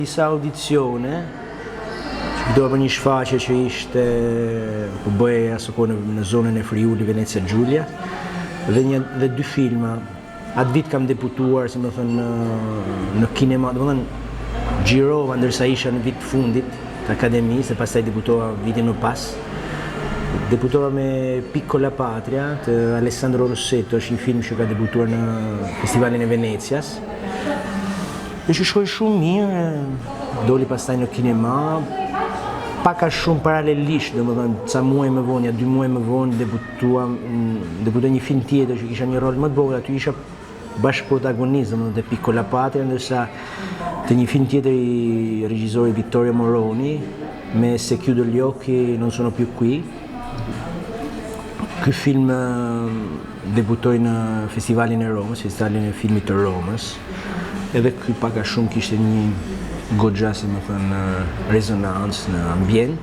Disa audicione, që do për një shfaqje që ishte po bëje asoko në zonën e Friuli, Venezia Giulia, dhe dy filma. Atë vit kam deputuar, si më thënë, në kinema, do më thënë, gjirova ndërsa isha në vit fundit të akademisë, dhe pastaj deputova vitin më pas. Deputova me Piccola Patria të Alessandro Rossetto, është një film që ka debutuar në Festivalin e Venecias. Dhe që shkoj shumë mirë, doli pastaj në kinema, paka shumë paralelisht, dhe më dhënë, ca muaj më vonë, ja 2 muaj më vonë, debutoj një film tjetër që kisha një rol më të vogël, aty isha bashkë protagonist, dhe më dhënë, të Piccola Patria, ndërsa të një film tjetër i regjizori Vittorio Moroni, me Se chiudo gli occhi non sono più qui. Ky film debutoi në Festivalin e Romës, Festivalin e Filmit të Romës. Edhe ky paka shumë kishte një goxha, si më thënë, rezonancë në ambient.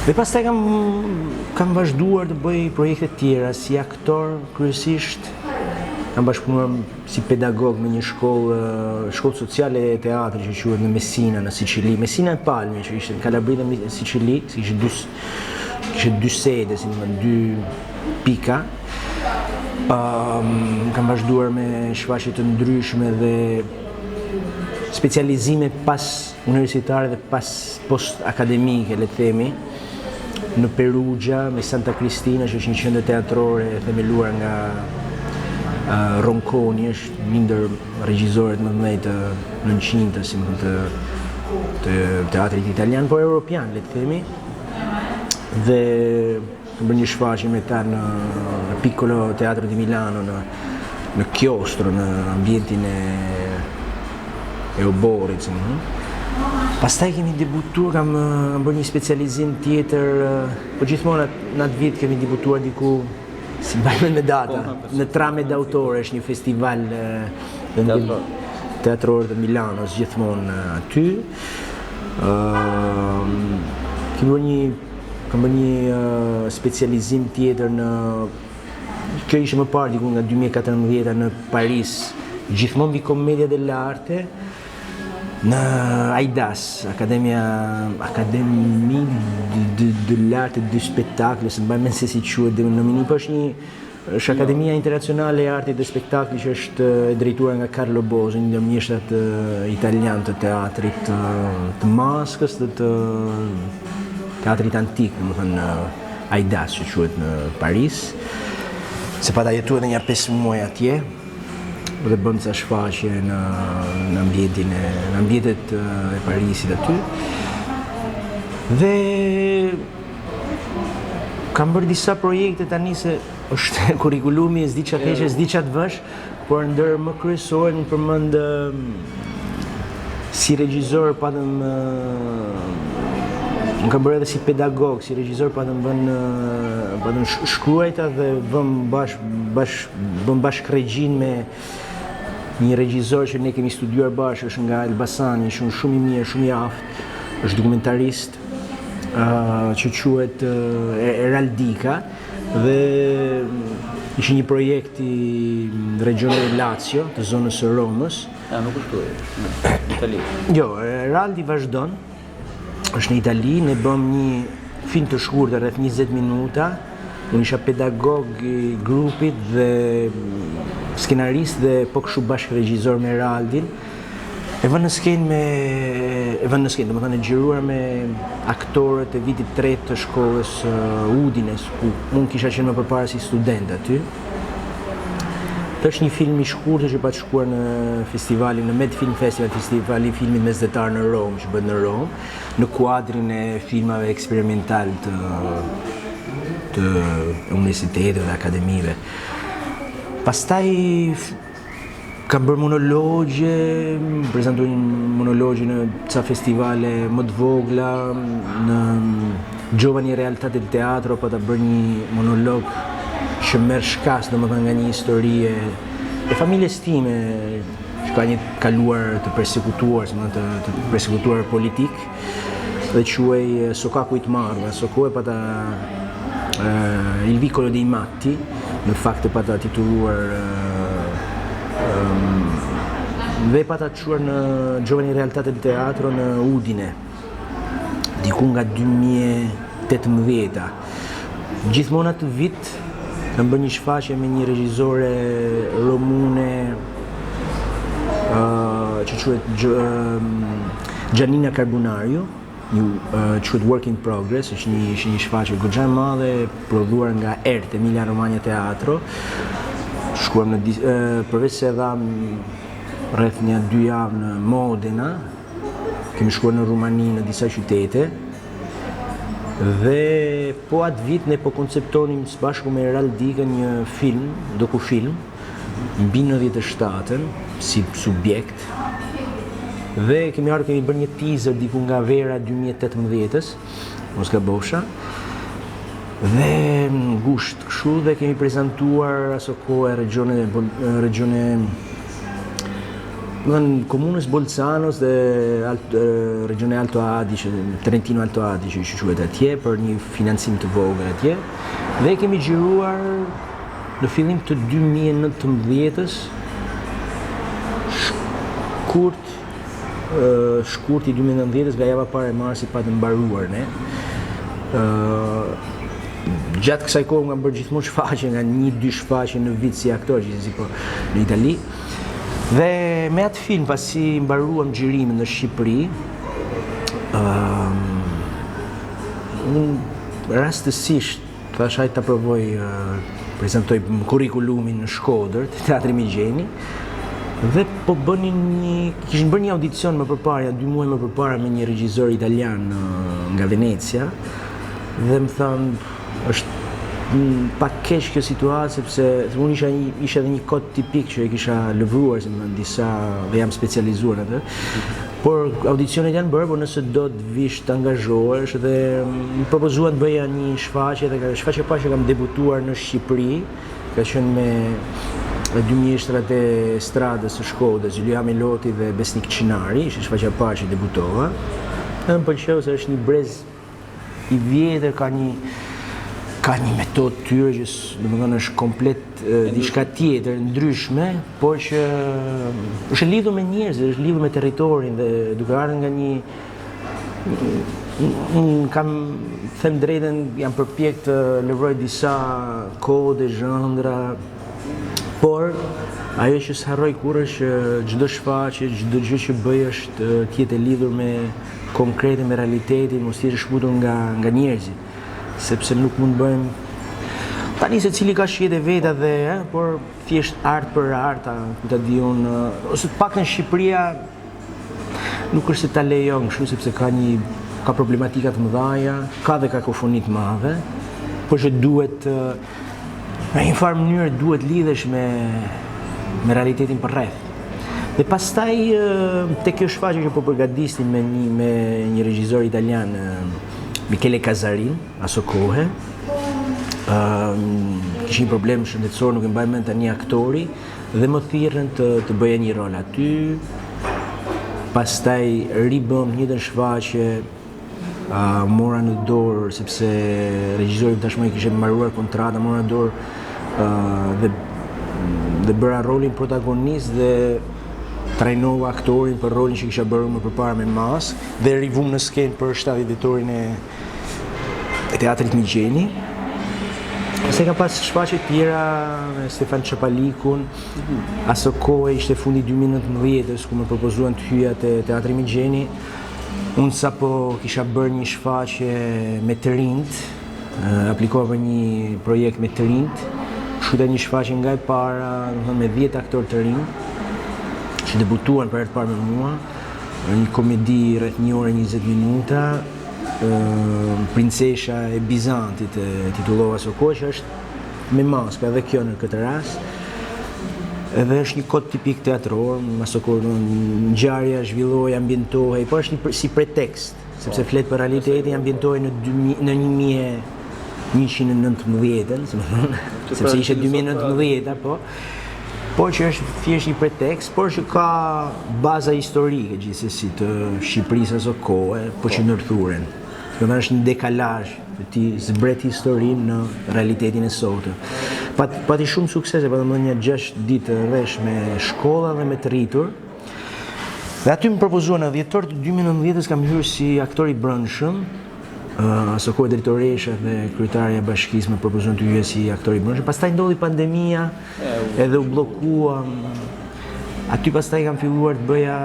Dhe pastaj kam vazhduar të bëj projekte tjera, si aktor kryesisht. Kam bashkëpunuar si pedagog me një shkollë sociale e teatrit që quhet në Messina, në Sicili. Messina e Palmi, që ishte në Kalabria dhe Sicili, kishte 2 sede, si më thënë, 2 pika. Kam vazhduar me shfaqje të ndryshme dhe specializime pas universitare dhe pas post akademike, le të themi, në Perugia me Santa Cristina, që është një qendër teatrore themeluar nga Ronconi, është një ndër regjisorët më të mëdhenj të 900, si më thënë, të teatrit italian, por europian, le të themi. Dhe kam bërë një shfaqje me ta në Piccolo Teatro di Milano, në Chiostro, në ambientin e Oborit. Pastaj kemi debutuar, kam bërë një specializim tjetër, po gjithmonë në atë vit kemi debutuar diku, si mbajmë me data, në Trame d'autore, është një festival teatror të Milanos, gjithmonë aty. Kam bërë një specializim tjetër kjo ishte më parë diku nga 2014 në Paris, gjithmonë mbi Commedia dell'arte, në AIDAS, Académie de l'Arte du Spectacle, se mbaj mend se si quhet denomimi, po është Akademia Internazionale e Artit dhe Spektaklit që është e drejtuar nga Carlo Bozo, një ndër mjeshtrat italian të teatrit të maskës dhe të teatrit antik, domethënë AIDAS që quhet në Paris. Se pata jetu edhe një 5 muaj atje dhe bëm ca shfaqje në ambientet e Parisit aty. Dhe kam bërë disa projekte tani se është kurikulumi, s'di ç'a keq, s'di ç'a të vësh, por ndër më kryesor më përmend si regjisor patëm Unë kam bërë edhe si pedagog, si regjisor patëm shkruajta dhe bëm bashkë regjin me një regjisor që ne kemi studiuar bashkë, është nga Elbasani, shumë i mirë, shumë i aftë, është dokumentarist që quhet Eraldika dhe ishte një projekt i regionit Lazio, të zonës së Romës. Nuk është në Itali? Jo, Eraldi vazhdon. Është në Itali, ne bëm një film të shkurtër rreth 20 minuta. Unë isha pedagog i grupit dhe skenarist dhe po kështu bashkë regjisor me Eraldin. E vënë në skenë, domethënë e xhiruar me aktorët e vitit 3 të shkollës Udines, ku unë kisha qenë më përpara si student aty. Është një film i shkurtër që pa të shkuar në festivalin, në Med Film Festival, festivali i filmit mesdhetar në Rom, që bëhet në Rom, në kuadrin e filmave eksperimental të universitetet dhe akademive. Pastaj kam bërë monologje, prezantoj monologje në ca festivale më të vogla, në Giovani Realtà del Teatro, pa ta bërë një monolog që merr shkas domethënë nga një histori e familjes time që ka një kaluar të persekutuar, të persekutuar politik, dhe quhej Sokaku i të marrë, Sokaku e pata Il vicolo dei matti, në fakt e pata titulluar Dhe pata çuar në Giovani Realtà del Teatro në Udine, diku nga 2018. Gjithmonë atë vit kam bërë një shfaqje me një regjizore romune që quhet Giannina Carbonariu, quhet Work in Progress, është një shfaqje goxha e madhe prodhuar nga ERT, Emilia Romagna Teatro. Shkuam përveç se dham rreth një 2 javë në Modena, kemi shkuar në Rumani në disa qytete. Dhe po atë vit ne po konceptonim së bashku me Raldika një film, dokufilm, mbi 97-ën, si subjekt. Dhe kemi bërë një teaser diku nga vera 2018-ës, mos gabosha. Dhe në gusht kështu dhe kemi prezantuar aso kohë regione komunës Bolzanos dhe regione Alto Adige, Trentino Alto Adige që quhet atje, për një financim të vogël atje. Dhe kemi xhiruar në fillim të 2019-ës shkurt i 2019-ës nga java parë e marsit pa të mbaruar ne. Gjatë kësaj kohë nga bërë gjithmonë shfaqje, nga 1-2 shfaqje në vit si aktor, në Itali. Dhe me atë film, pasi mbaruam xhirimin në Shqipëri, unë rastësisht thash hajde ta provoj prezantoj kurrikulumin në Shkodër, te Teatri Migjeni, dhe po kishin bërë një audicion më përpara, 2 muaj më përpara me një regjisor italian nga Venecia, dhe më thanë është pak keq kjo situatë, sepse unë isha edhe një kod tipik që e kisha lëvruar në disa dhe jam specializuar atë. Por audicionet janë bërë, por nëse do të vish të angazhohesh, dhe më propozuan të bëja një shfaqje, dhe shfaqja parë që kam debutuar në Shqipëri, ka qenë me 2 mjeshtrat e stradës së Shkodrës, Julia Meloti dhe Besnik Çinari, ishte shfaqja parë që debutova. Dhe më pëlqeu se është një brez i vjetër, ka një metodë tyre që domethënë është komplet diçka tjetër, ndryshme, por që është lidhur me njerëzit, është lidhur me territorin dhe duke ardhur nga një kam them drejtën, jam përpjek të lëvroj disa kode, zhëndra, por ajo që s'harroj kurrë është çdo shfaqje, çdo gjë që bëj është të jetë e lidhur me konkretin, me realitetin, mos të jesh shkputur nga njerëzit. Sepse nuk mund bëjmë tani se cili ka shihet e veta dhe por thjesht art për art, ku ta di unë, ose të paktën Shqipëria nuk është se ta lejon kështu, sepse ka problematika të mëdha, ka dhe kakofoni të madhe, por që duhet në një farë mënyrë duhet lidhesh me realitetin përreth. Dhe pastaj te kjo shfaqje që po përgatisnin me një regjisor italian, Michele Casarin, aso kohë, kishin problem shëndetësor, nuk e mbaj mend tani aktori, dhe më thirrën të bëja një rol aty. Pastaj ribëm një shfaqje, mora në dorë, sepse regjizori tashmë kishte mbaruar kontrata, mora në dorë dhe bëra rolin protagonist dhe trajnova aktorin për rolin që kisha bërë më përpara me mask, dhe rivum në skenë për 70 vjetorin e Teatrit Migjeni. Se ka pas shfaqje tjera me Stefan Çapalikun, aso kohë ishte fundi 2019-s ku më propozuan të hyja te Teatri Migjeni. Unë sapo kisha bërë një shfaqje me të rinjt, aplikova për një projekt me të rinjt, shuta një shfaqje nga e para, me 10 aktorë të rinj, që debutuan për herë të parë me mua, një komedi rreth 1 orë 20 minuta, Princesha e Bizantit e titullova aso kohë, që është me maska, edhe kjo në këtë rast. Edhe është një kod tipik teatror, aso kohë ngjarja zhvillohej, ambientohej, por është si pretekst, sepse flet për realitetin, ambientohej në 1119-ën, sepse ishte 2019, por që është thjesht një pretekst, por që ka baza historike gjithsesi të Shqipërisë aso kohë, po që ndërthuren. Këndër është një dekalazh, ti zbret historinë në realitetin e sotëm. Pati shumë suksese, pa domethënë një 6 ditë rresh me shkolla dhe me të rritur, Dhe aty më propozuan në dhjetor të 2019 kam hyrë si aktor i brendshëm. Aso kohë drejtoresha dhe kryetaria e bashkisë më propozuan të hyj si aktor i brendshëm. Pastaj ndodhi pandemia, edhe u bllokua. Aty pastaj kam filluar të bëja,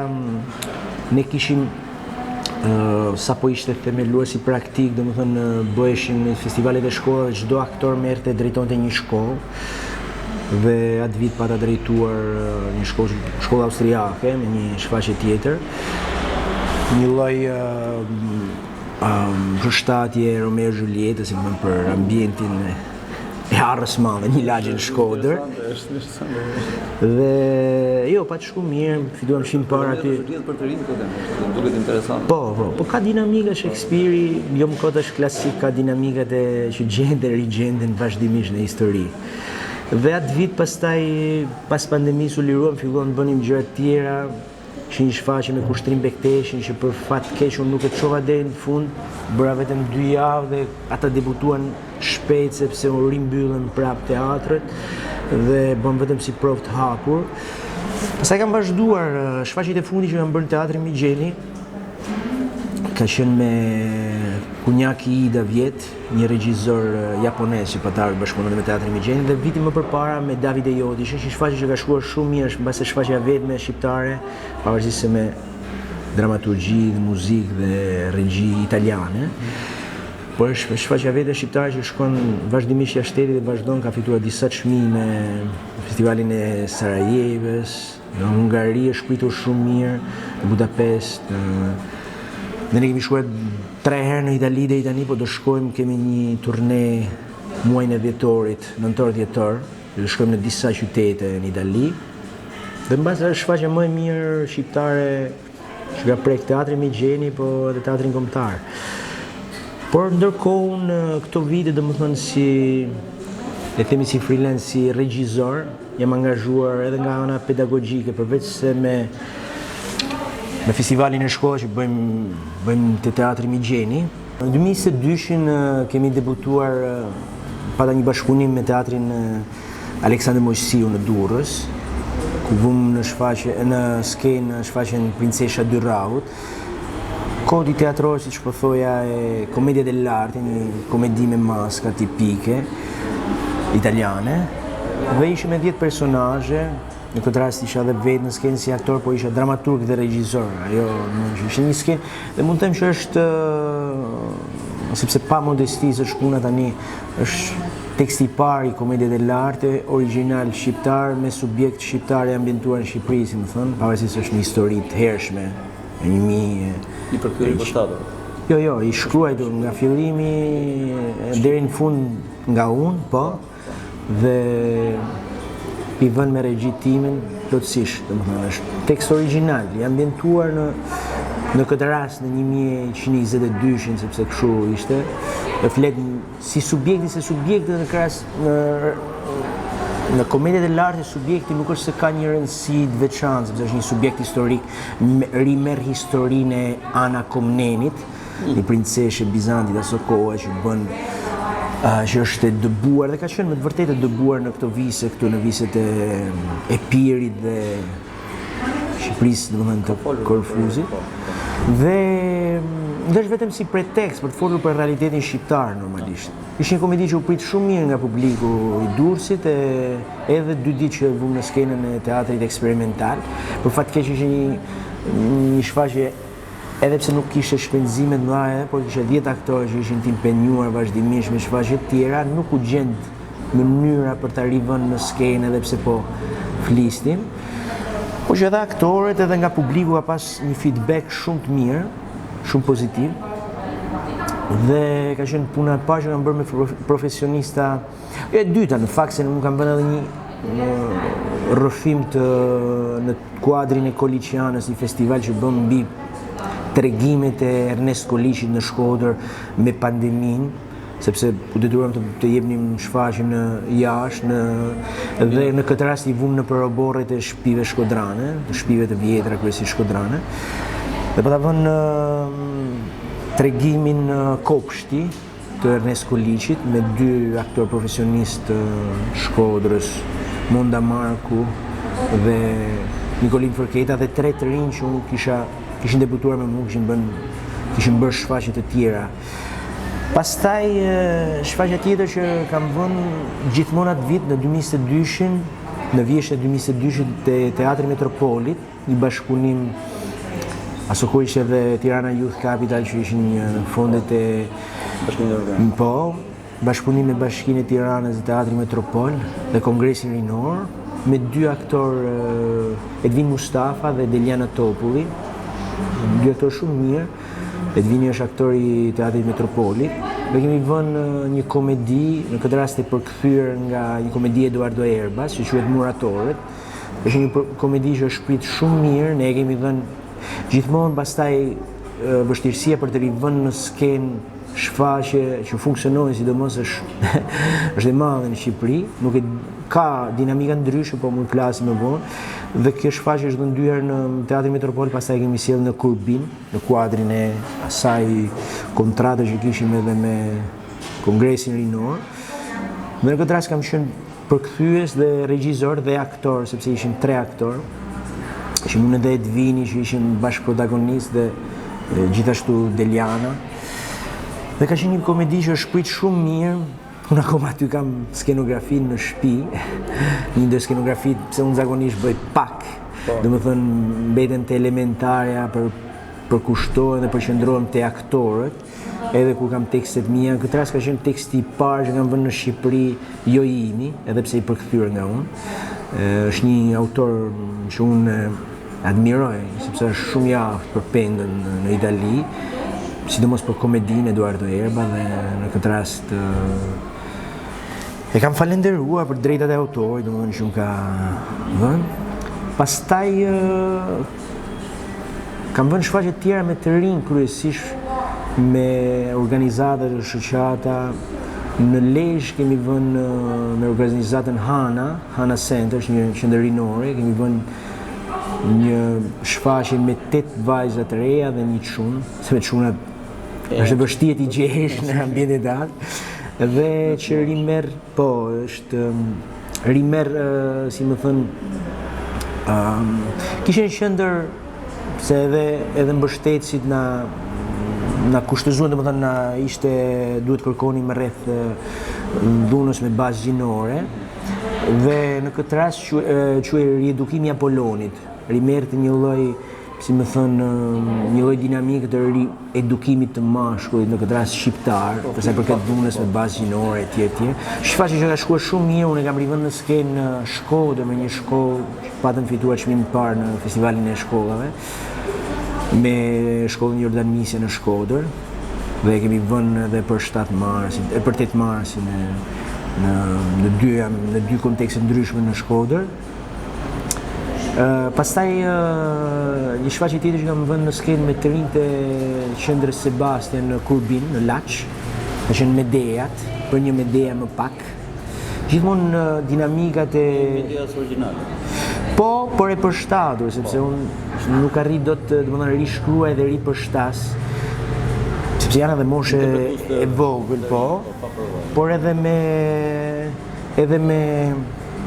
ne kishim sa po ishte themeluar si praktik, domethënë bëheshin në festivalet e shkollave, çdo aktor merrte drejtonte një shkollë. Dhe atë vit pata drejtuar një shkollë austriake me një shfaqje tjetër. Një lloj përshtatje Romeo Julieta, si më për ambientin e harrës madhe, një lagje në Shkodër. Dhe jo, pa të shku mirë, fituam shim parë aty. Për të rinë këtë, duket interesant. Po ka dinamika Shakespeare-i, jo më kot është klasik, ka dinamikat që gjenden, rigjenden vazhdimisht në histori. Dhe atë vit pastaj, pas pandemisë u liruam, filluam të bënim gjëra të tjera, që një shfaqje me Kushtrim Bekteshin, që për fat keq unë nuk e çova deri në fund, bëra vetëm 2 javë dhe ata debutuan shpejt sepse u rimbyllën prap teatret dhe bëm vetëm si provë të hapur. Pastaj kam vazhduar shfaqjet e fundit që kam bërë në Teatrin Migjeni, ka qenë me Kunjaki Ida Vjet, një regjisor japonez që patar bashkëpunon me Teatrin Migjeni, dhe vitin më përpara me Davide Joti, ishte një shfaqje që ka shkuar shumë mirë, mbase shfaqja vetme shqiptare, pavarësisht se me dramaturgji dhe muzikë dhe regji italiane. Por është shfaqja vetme shqiptare që shkon vazhdimisht jashtë shtetit dhe vazhdon, ka fituar disa çmime në festivalin e Sarajevës, në Hungari është pritur shumë mirë, në Budapest. Ne kemi shkuar 3 herë në Itali dhe tani po do shkojmë, kemi një turne muajin e dhjetorit, nëntor-dhjetor, do shkojmë në disa qytete në Itali. Dhe mbas është shfaqja më e mirë shqiptare që ka prek Teatri Migjeni, po edhe Teatrin Kombëtar. Por ndërkohë në këto vite, domethënë si le themi si freelance, si regjisor, jam angazhuar edhe nga ana pedagogjike, përveç se me festivalin e shkollës që bëjmë te Teatri Migjeni. Në 2022 kemi debutuar pata një bashkëpunim me Teatrin Aleksandër Mojsiu në Durrës, ku vëmë në skenë shfaqjen Princesha Dyrraut. Kodi teatror, siç po thoja, e Commedia dell'arte, një komedi me maska tipike italiane. Dhe ishim me 10 personazhe. Në këtë rast isha edhe vetë në skenë si aktor, po isha dramaturg dhe regjisor. Ajo ishte një skenë dhe mund të them që është, sepse pa modesti se shkuna tani, është teksti i parë i Commedia dell'arte origjinal shqiptar me subjekt shqiptar e ambientuar në Shqipëri, si më thënë, pavarësisht se është një histori të hershme e një përkthyer përshtatër. Jo, i shkruar nga fillimi deri në fund nga unë, po, dhe i vënë me regjitimin plotësisht, domethënë është tekst origjinal, i ambientuar në këtë rast në 1122, sepse kështu ishte, e flet si subjekti, se subjekti në krahas në Commedia dell'arte subjekti nuk është se ka një rëndësi të veçantë, sepse është një subjekt historik, rimerr historinë e Ana Komnenit, një princeshe bizantite aso kohe që bën që është e dëbuar dhe ka qenë me të vërtetë e dëbuar në këto vise, këtu në viset e Pirit dhe Shqipërisë, domethënë të Korfuzit. Dhe është vetëm si pretekst për të folur për realitetin shqiptar normalisht. Ishte një komedi që u prit shumë mirë nga publiku i Durrësit, edhe 2 ditë që vëmë në skenën e teatrit eksperimental. Për fat keq ishte një shfaqje, edhe pse nuk kishte shpenzime të mëdha, por kishte 10 aktorë që ishin të impenjuar vazhdimisht me shfaqje të tjera, nuk u gjend mënyra për ta rivënë në skenë, edhe pse po flisnin. Po që edhe aktorët edhe nga publiku ka pas një feedback shumë të mirë, shumë pozitiv. Dhe ka qenë puna e parë që kam bërë me profesionista, e dyta në fakt, se nuk kam bërë edhe një rrëfim në kuadrin e Kolicianës, një festival që bëm mbi tregimet e Ernest Koliçit në Shkodër me pandeminë, sepse u detyruam të jepnim shfaqje në jashtë, dhe në këtë rast i vëmë në përoborret e shtëpive shkodrane, të shtëpive të vjetra kryesisht shkodrane. Dhe po ta vënë tregimin Kopshti të Ernest Koliçit me 2 aktor profesionistë Shkodrës, Monda Marku dhe Nikolin Fërketa dhe 3 të rinj që unë kishin debutuar me mua, kishin bërë shfaqje të tjera. Pastaj shfaqja tjetër që kam vënë gjithmonë atë vit në 2022-shin, në vjeshtë 2022-shin te Teatri Metropolit, një bashkëpunim asokoj ishte edhe Tirana Youth Capital që ishin në fondet e bashkëpunim me Bashkinë e Tiranës dhe Teatri Metropol dhe Kongresin Rinor, me 2 aktor, Edvin Mustafa dhe Deliana Topulli, 2 aktor shumë mirë. Edvini është aktor i Teatrit Metropolit. Ne kemi vënë një komedi, në këtë rast e përkthyer nga një komedi Eduardo Erbas, që quhet Muratorët. Është një komedi që është shprit shumë mirë, ne e kemi dhënë gjithmonë pastaj vështirësia për të rivënë në skenë shfaqje që funksionojnë, sidomos është e madhe në Shqipëri, nuk e ka dinamika ndryshe, po mund të flasim më vonë. Dhe kjo shfaqje është ndyer në Teatrin Metropol, pastaj kemi sjellë në Kurbin, në kuadrin e asaj kontrate që kishim edhe me Kongresin Rinor. Dhe në këtë rast kam qenë përkthyes dhe regjisor dhe aktor, sepse ishin 3 aktor. Ishim unë dhe Edvini që ishim bashkë protagonist dhe gjithashtu Deliana. Dhe ka qenë një komedi që është shprit shumë mirë. Unë akoma aty kam skenografin në shtëpi, një ndër skenografit, pse unë zakonisht bëj pak, domethënë mbeten te elementarja për kushtohen dhe përqendrohen te aktorët, edhe kur kam tekstet mia. Këtë rast ka qenë teksti i parë që kam vënë në Shqipëri, jo i imi, edhe pse i përkthyer nga unë. Është një autor që unë admiroj, sepse është shumë i aftë për pendën në Itali, sidomos për komedinë Eduardo Erba, dhe në këtë rast e kam falenderuar për drejtat e autorit, domethënë që më ka dhënë. Pastaj kam vënë shfaqje të tjera me të rinj, kryesisht me organizata të shoqata. Në Lezhë kemi vënë me organizatën Hana Center, një qendër rinore, kemi vënë një shfaqje me 8 vajza të reja dhe një çun, sepse çunat është e vështirë t'i gjesh në ambientet e atë. Dhe që si më thënë, kishin qendër se edhe mbështetësit na kushtëzuan, domethënë na ishte duhet kërkonim rreth dhunës me bazë gjinore, dhe në këtë rast quhej riedukimi i Apollonit, rimerrte një lloj, si më thënë, një lloj dinamike të edukimit të mashkullit, në këtë rast shqiptar, për sa i përket dhunës me bazë gjinore etj. Shfaqje që ka shkuar shumë mirë, unë e kam rivënë në skenë në Shkodër me një shkollë që patëm fituar çmimin e parë në festivalin e shkollave, me shkollën Jordan Misja në Shkodër, dhe kemi vënë edhe për 8 marsin në 2 kontekste ndryshme në Shkodër. Pastaj një shfaqje tjetër që kam vënë në skenë me të rinjtë e qendrës Sebastian në Kurbin, në Laç, ka qenë Medejat, për një Medeja më pak. Gjithmonë dinamikat e Ideas origjinale. Po, por e përshtatur, sepse unë nuk arrit dot të rishkruaj dhe ripërshtas, sepse janë edhe moshe e vogël, po, por edhe me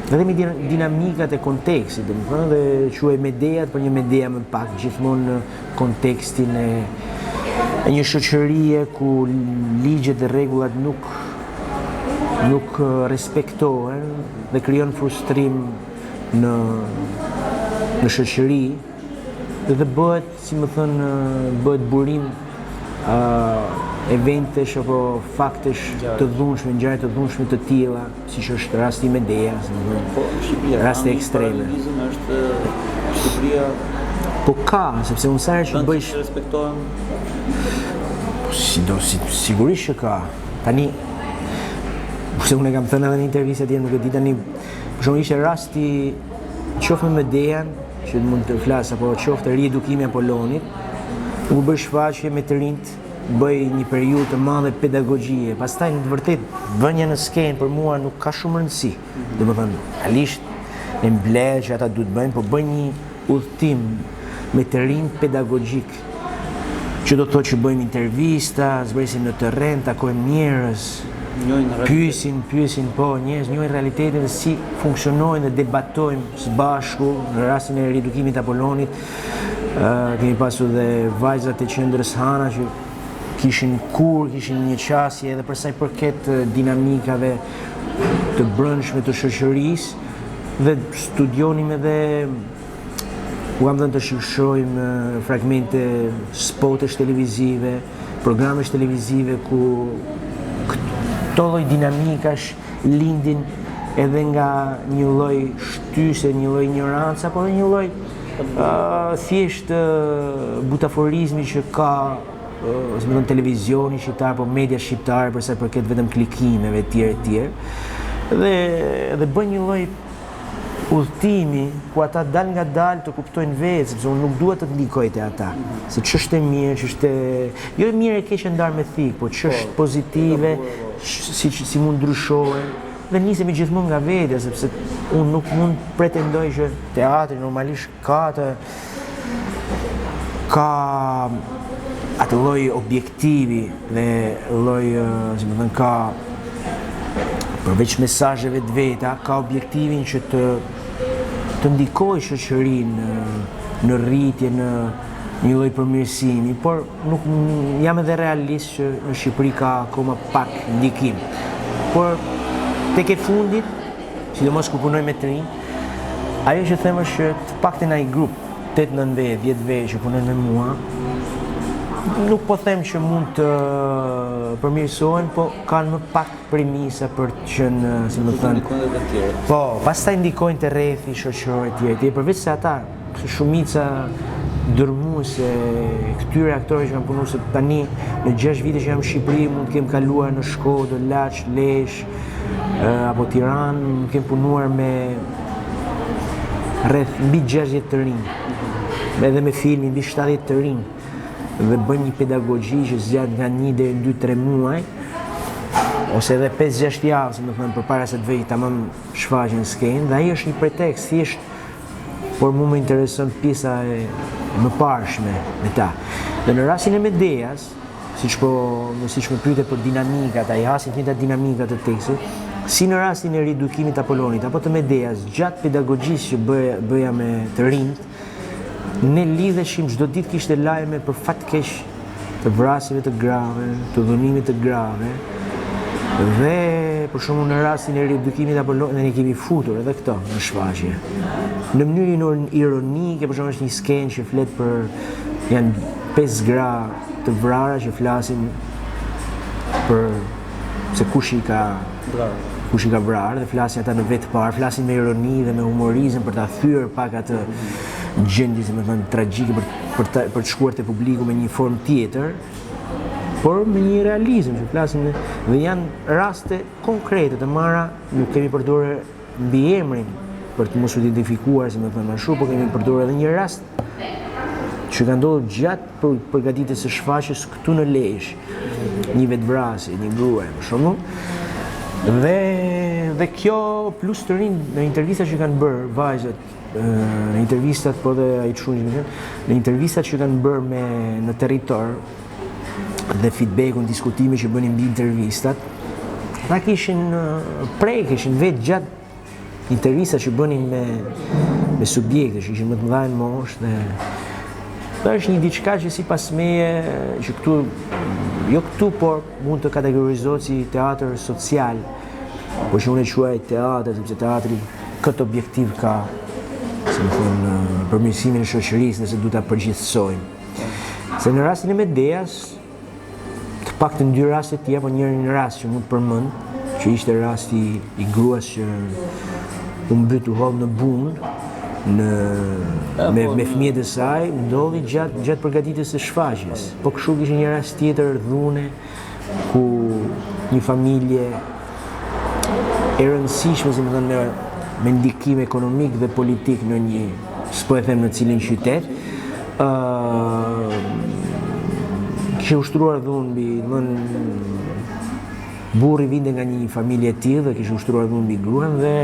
dinamikat e kontekstit, domethënë, dhe quhej Medejat për një Medeja më pak, gjithmonë në kontekstin e një shoqërie ku ligjet dhe rregullat nuk respektohen dhe krijon frustrim në shoqëri, dhe bëhet, si më thënë, bëhet burim eventesh apo faktesh të dhunshme, ngjarje të dhunshme të tilla, siç është rasti i Medejës, raste ekstreme. Është Shqipëria. Po ka, sepse unë sa herë që bëj respektohen. Sigurisht që ka. Tani, se unë e kam thënë edhe në intervista tjetër, nuk e di tani, për shembull ishte rasti qoftë me Medejën, që mund të flas, apo qoftë riedukimi i Apollonit, u bë shfaqje me të rinjt, bëj një periudhë të madhe pedagogjie. Pastaj në të vërtetë vënia në skenë për mua nuk ka shumë rëndësi. Domethënë, realisht e mbledh që ata duhet bëjnë, por bëj një udhtim me të rinj pedagogjik. Që do të thotë që bëjmë intervista, zbresim në terren, takojmë njerëz, Pyesin po njerëz, njohin realitetin dhe si funksionojnë dhe debatojnë së bashku. Në rastin e riedukimit të Apollonit, kemi pasur dhe vajzat e qendrës Hana që kishin një qasje edhe për sa i përket dinamikave të brendshme të shoqërisë dhe studionim edhe u kam dhënë të shohim fragmente spotesh televizive, programesh televizive ku këto lloj dinamikash lindin edhe nga një lloj shtyse, një lloj ignorancë apo një lloj thjesht butaforizmi që ka si më thon televizioni shqiptar apo media shqiptare për sa i përket vetëm klikimeve etj. Dhe bën një lloj udhëtimi ku ata dal nga dal të kuptojnë vetë, sepse unë nuk dua të ndikoj te ata. Se ç'është e mirë, ç'është jo e mirë e keq e ndar me thik, po ç'është pozitive, si mund ndryshohen. Dhe nisemi gjithmonë nga vetja, sepse unë nuk mund pretendoj që teatri normalisht ka atë lloj objektivi dhe lloj, si më thënë, ka përveç mesazheve të veta, ka objektivin që të ndikojë shoqërinë në rritje, në një lloj përmirësimi, por nuk jam edhe realist që në Shqipëri ka akoma pak ndikim. Por tek e fundit, sidomos ku punoj me të rinj, ajo që them është që të paktën ai grup 8-9 10 vjet që punojnë me mua, nuk po them që mund të përmirësohen, po kanë më pak premisa për të qenë, si më thënë, po, pastaj ndikojnë të rrethi shoqëror etj. Përveç se ata, shumica dërmuese këtyre aktorëve që kanë punuar se tani në 6 vite që jam në Shqipëri mund të kem kaluar në Shkodër, Laç, Lezhë apo Tiranë, mund të kem punuar me rreth mbi 60 të rinj, edhe me filmin mbi 70 të rinj. Dhe bëjmë një pedagogji që zgjat nga 1 deri në 2-3 muaj ose edhe 5-6 javë, si më thënë, përpara se të vej tamam shfaqjen në skenë, dhe ai është një pretekst thjesht, por mua më intereson pjesa e mëparshme me ta. Dhe në rastin e Medeas, siç më pyete për dinamikat, ai hasin të njëjtat dinamika të tekstit, si në rastin e riedukimit të Apollonit apo të Medeas, gjatë pedagogjisë që bëja me të rinjt, ne lidheshim çdo ditë, kishte lajme për fatkeq të vrasjeve të grave, të dhunimit të grave, dhe për shembull në rastin e riedukimit apo ne kemi futur edhe këto në shfaqje. Në mënyrë ironike, për shembull është një skenë që flet për janë 5 gra të vrara që flasin për se kush i ka vrarë dhe flasin ata në vetë parë, flasin me ironi dhe me humorizëm për ta thyer pak atë gjendje, si më thënë, tragjike për të shkuar te publiku me një formë tjetër, por me një realizëm që flasin dhe janë raste konkrete të marra, nuk kemi përdorur mbiemrin për të mos u identifikuar, si më thënë, më shumë, por kemi përdorur edhe një rast që ka ndodhur gjatë përgatitjes së shfaqjes këtu në Lezhë, një vetvrasje, një grua, për shembull. Dhe kjo plus të rinj në intervistat që kanë bërë vajzat, në intervistat, po dhe ai çunjë, në intervistat që kanë bërë në territor dhe feedbackun, diskutime që bënin mbi intervistat, ata kishin vetë gjatë intervistat që bënin me subjekte që ishin më të mëdhenj moshë dhe është një diçka që sipas meje që këtu, jo këtu, por mund të kategorizohet si teatr social, por që unë e quaj teatr, sepse teatri këtë objektiv ka, si më thonë, përmirësimin e shoqërisë, nëse du ta përgjithësojmë. Se në rastin e Medeas, të paktën 2 raste tjera, po njërin rast që mund të përmend, që ishte rasti i gruas që u mbyt u hodh në bunë, me fëmijët e saj, ndodhi gjatë përgatitjes së shfaqjes. Po kështu kishte një rast tjetër dhune ku një familje e rëndësishme, si më thënë, me ndikim ekonomik dhe politik në një, s'po e them në cilin qytet, kishte ushtruar dhunë mbi, burri vinte nga një familje e tillë dhe kishte ushtruar dhunë mbi gruan dhe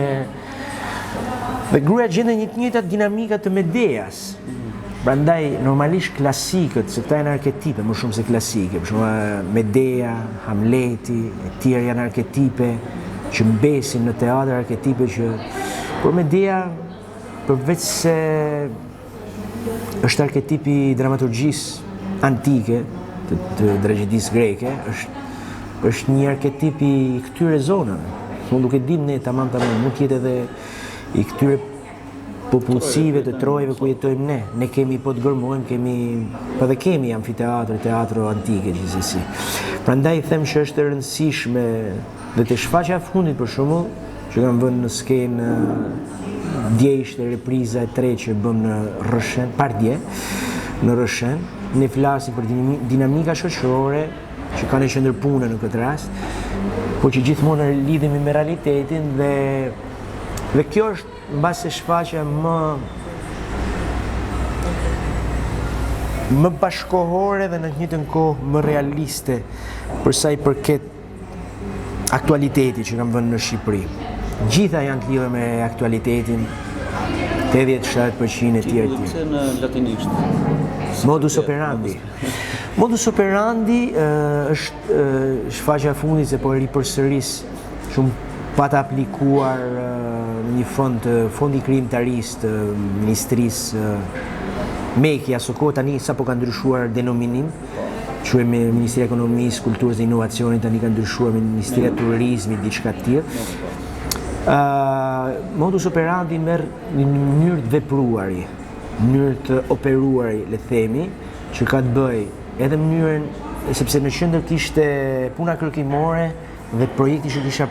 gruaja gjende një të njëjtat dinamika të Medeas. Prandaj normalisht klasikët, se këta janë arketipe më shumë se klasike, për shumë Medea, Hamleti, e tjerë janë arketipe që mbesin në teatr, arketipe që por Medea përveç se është arketipi i dramaturgjisë antike të tragjedisë greke, është një arketip i këtyre zonave. Unë duke dim ne tamam, mund të jetë edhe i këtyre popullsive të trojeve ku jetojmë ne. Ne kemi po të gërmojmë, edhe kemi amfiteatro, teatro antike gjithsesi. Prandaj them që është e rëndësishme dhe te shfaqja e fundit për shembull, që kam vënë në skenë dje ishte repriza e tretë që bëm në Rrëshen, pardje, në Rrëshen, ne flasim për dinamika shoqërore që ka në qendër punën në këtë rast, por që gjithmonë lidhemi me realitetin dhe kjo është mbase shfaqja më bashkohore dhe në të njëjtën kohë më realiste për sa i përket aktualitetit që kam vënë në Shqipëri. Gjitha janë të lidhur me aktualitetin, 80-70% e tjerë. Pse në latinisht? Modus operandi. Modus operandi është shfaqja e fundit se po e ripërsëris shumë pa të aplikuar një fondi krijimtarisë të Ministrisë Meki, aso kohë tani sa po ka ndryshuar denominim, quhet me Ministria e Ekonomisë, Kulturës dhe Inovacionit, tani ka ndryshuar me Ministria e Turizmit, diçka të tillë. Modus operandi merr në mënyrë të vepruari, mënyrë të operuari, le themi, që ka të bëjë edhe mënyrën, sepse në qendër kishte puna kërkimore dhe projekti që kisha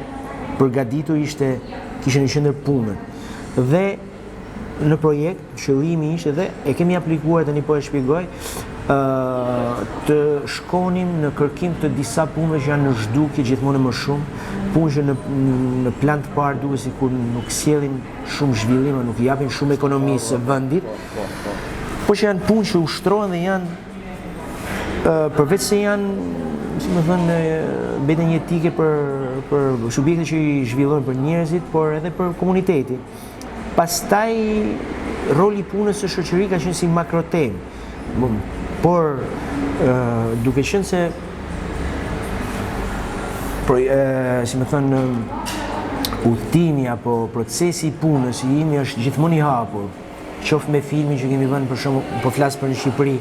përgatitur kishte në qendër punën. Dhe në projekt qëllimi ishte dhe e kemi aplikuar, tani po e shpjegoj, të shkonim në kërkim të disa punëve që janë në zhdukje gjithmonë më shumë, punë që në plan të parë duket sikur nuk sjellin shumë zhvillim, nuk japin shumë ekonomisë së vendit, por që janë punë që ushtrohen dhe janë përveç se janë, si më thënë, mbeten jetike për subjekte që i zhvillojnë për njerëzit, por edhe për komunitetin. Pastaj roli i punës së shoqërisë ka qenë si makrotemë, por duke qenë se si më thënë, udhtimi apo procesi i punës i imi është gjithmonë i hapur. Qoftë me filmin që kemi vënë, për shembull, po flas për në Shqipëri,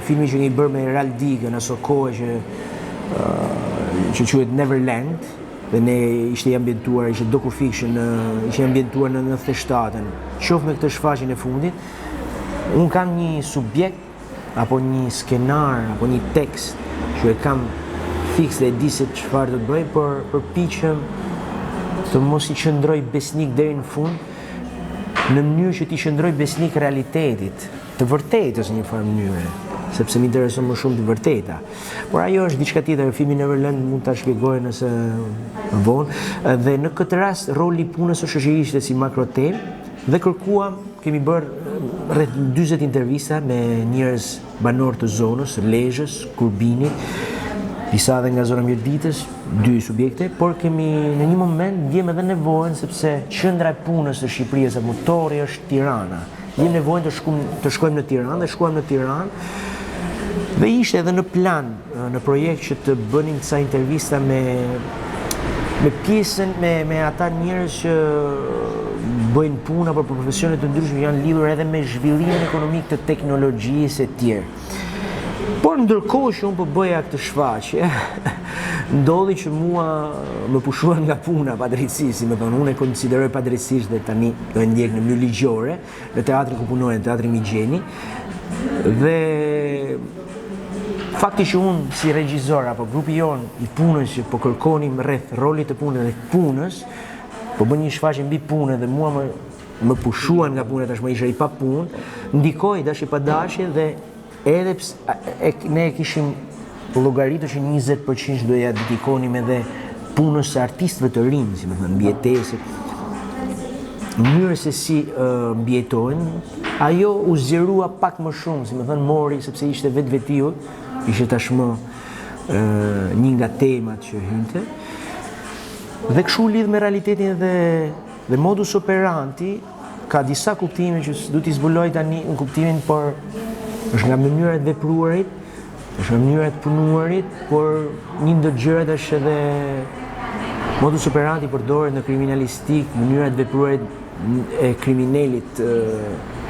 filmi që kemi bërë me Ral Digën, aso kohë që quhet Neverland, dhe ne ishte ambientuar, ishte docu-fiction, ishte ambientuar në 97-ën. Qoftë me këtë shfaqjen e fundit, unë kam një subjekt apo një skenar apo një tekst që e kam fiks dhe e di se çfarë do të bëj, por përpiqem të mos i qëndroj besnik deri në fund, në mënyrë që t'i qëndroj besnik realitetit, të vërtetës në një farë mënyre, sepse më intereson më shumë të vërteta. Por ajo është diçka tjetër, filmi Neverland mund ta shpjegoj nëse vonë, dhe në këtë rast roli i punës së shoqërisë ishte si makrotemë dhe kërkuam, kemi bërë rreth 40 intervista me njerëz banor të zonës, Lezhës, Kurbinit, disa edhe nga zona Mirditës, 2 subjekte, por kemi në një moment ndjem edhe nevojën, sepse qendra e punës së Shqipërisë, motori është Tirana. Ndjem nevojën të shkojmë në Tiranë dhe shkuam në Tiranë. Dhe ishte edhe në plan, në projekt që të bënim disa intervista me pjesën, me ata njerëz që bëjnë punë apo për profesione të ndryshme, janë lidhur edhe me zhvillimin ekonomik të teknologjisë e tjerë. Por ndërkohë që unë po bëja këtë shfaqje, ndodhi që mua më pushuan nga puna padrejtësisht, si më thonë, unë e konsideroj padrejtësisht dhe tani do e ndjek në mënyrë ligjore, në teatrin ku punoj, në teatrin Migjeni, dhe fakti që unë si regjisor apo grupi jonë i punës që po kërkonim rreth rolit të punës dhe punës, po bën një shfaqje mbi punë dhe mua më pushuan nga puna, tash më isha i pa punë, ndikoi dashi pa dashje dhe edhe ne kishim llogaritur që 20% do ja dedikonim edhe punës së artistëve të rinj, si më thënë, mbijetesë, mënyrë se si mbijetojnë, ajo u zgjerua pak më shumë, si më thënë, mori, sepse ishte vetvetiu, ishte tashmë një nga temat që hynte, dhe kështu lidh me realitetin dhe modus operandi ka disa kuptime që du t'i zbuloj tani në kuptimin, por është nga mënyra e vepruarit, është nga mënyra e punuarit, por një ndër gjërat është edhe modus operandi përdoret në kriminalistik, mënyra e vepruarit e kriminalit,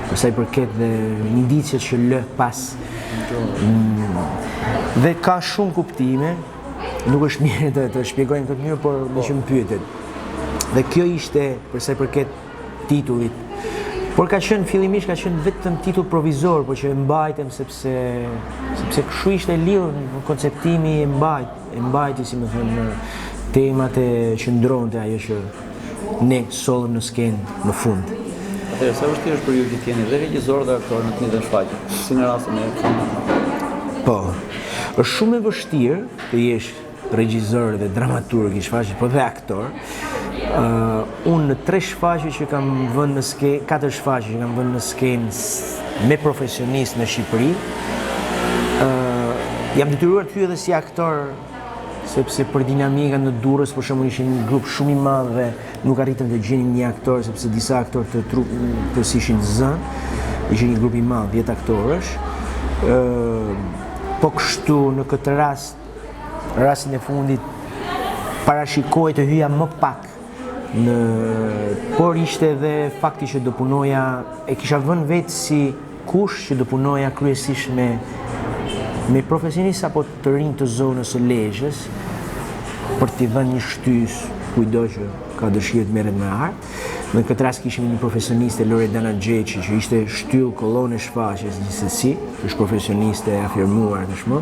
për sa i përket dhe indicjet që lë pas. Dhe ka shumë kuptime, nuk është mirë të shpjegojnë këtë mënyrë, por me që më pyetet. Dhe kjo ishte për sa i përket titullit. Por fillimisht ka qenë vetëm titull provizor, por që e mbajtem sepse kështu ishte lidhur në konceptimi e mbajti, si më thënë, temat e qëndronte ajo që ne sollëm në skenë në fund. Atëherë, sa vështirë është për ju që t'jeni dhe regjisor dhe aktor në të njëjtën shfaqje, si në rastin e filmit? Po, është shumë e vështirë të jesh regjisor dhe dramaturg i shfaqjes, po dhe aktor. Unë në 3 shfaqje që kam vënë në skenë, 4 shfaqje që kam vënë në skenë me profesionistë në Shqipëri, jam detyruar të hyj edhe si aktor, sepse për dinamika në Durrës, për shembull, ishin një grup shumë i madh dhe nuk arritëm të gjenim një aktor, sepse disa aktorë të trupit ishin zënë, ishin një grup i madh, 10 aktorësh. Po kështu në këtë rastin e fundit parashikoj të hyja më pak. Por ishte edhe fakti që do punoja, e kisha vënë vetë si kush që do punoja kryesisht me profesionistë apo të rinj të zonës së Lezhës, për t'i dhënë një shtys kujdo që ka dëshirë të merret me art. Në këtë rast kishim një profesioniste, Loredana Xheçi, që ishte shtyll kollonë e shfaqjes gjithsesi, është profesioniste e afirmuar tashmë